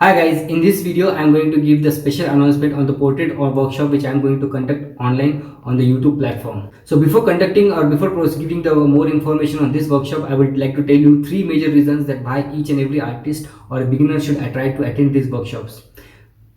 Hi guys, in this video I am going to give the special announcement on the portrait or workshop which I am going to conduct online on the YouTube platform. So before conducting or before proceeding the more information on this workshop, I would like to tell you three major reasons that why each and every artist or a beginner should try to attend these workshops.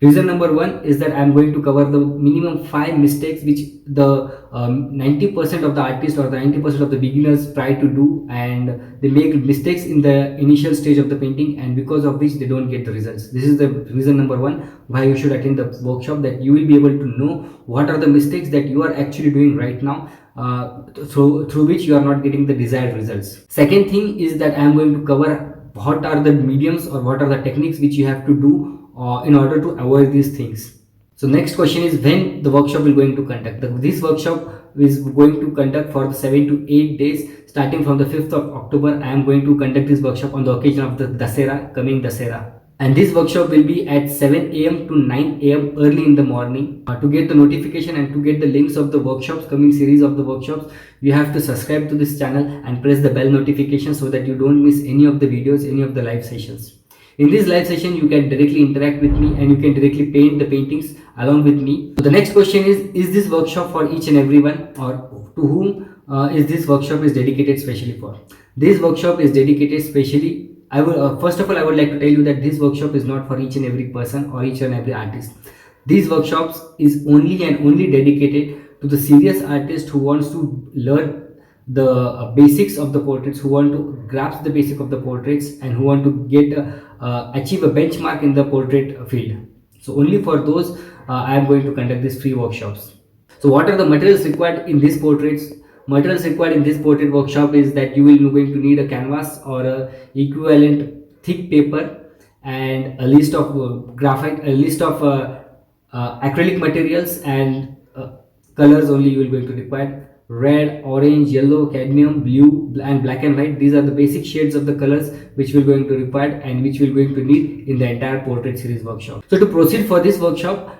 Reason number one is that I am going to cover the minimum 5 mistakes which the 90% of the artists or the 90% of the beginners try to do, and they make mistakes in the initial stage of the painting, and because of which they don't get the results. This is the reason number one why you should attend the workshop, that you will be able to know what are the mistakes that you are actually doing right now, through which you are not getting the desired results. Second thing is that I am going to cover what are the mediums or what are the techniques which you have to do in order to avoid these things. So next question is when the workshop will going to conduct. This workshop is going to conduct for the 7 to 8 days starting from the 5th of October. I am going to conduct this workshop on the occasion of the Dasera, coming Dasera. And this workshop will be at 7 a.m. to 9 a.m. early in the morning. To get the notification and to get the links of the workshops, coming series of the workshops, you have to subscribe to this channel and press the bell notification so that you don't miss any of the videos, any of the live sessions. In this live session, you can directly interact with me and you can directly paint the paintings along with me. So the next question is this workshop for each and everyone, or to whom is this workshop is dedicated specially for? This workshop is dedicated specially, I will first of all I would like to tell you that this workshop is not for each and every person or each and every artist. These workshops is only and only dedicated to the serious artist who wants to learn the basics of the portraits, who want to grasp the basic of the portraits, and who want to get achieve a benchmark in the portrait field. So only for those I am going to conduct these free workshops. So what are the materials required in these portraits? Materials required in this portrait workshop is that you will be going to need a canvas or a equivalent thick paper, and a list of graphite, a list of acrylic materials, and colors only you will going to require: red, orange, yellow, cadmium, blue, and black and white. These are the basic shades of the colors which we're going to require and which we're going to need in the entire portrait series workshop. So to proceed for this workshop,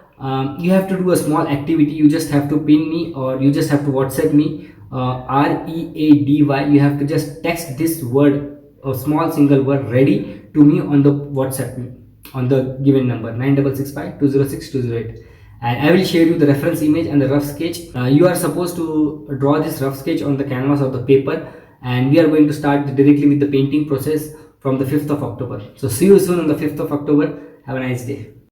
you have to do a small activity. You just have to ping me or you just have to WhatsApp me, READY. You have to just text this word, a small single word, ready, to me on the WhatsApp on the given number 9665 206 208, and I will share you the reference image and the rough sketch. You are supposed to draw this rough sketch on the canvas of the paper, and we are going to start directly with the painting process from the 5th of October. So see you soon on the 5th of October. Have a nice day.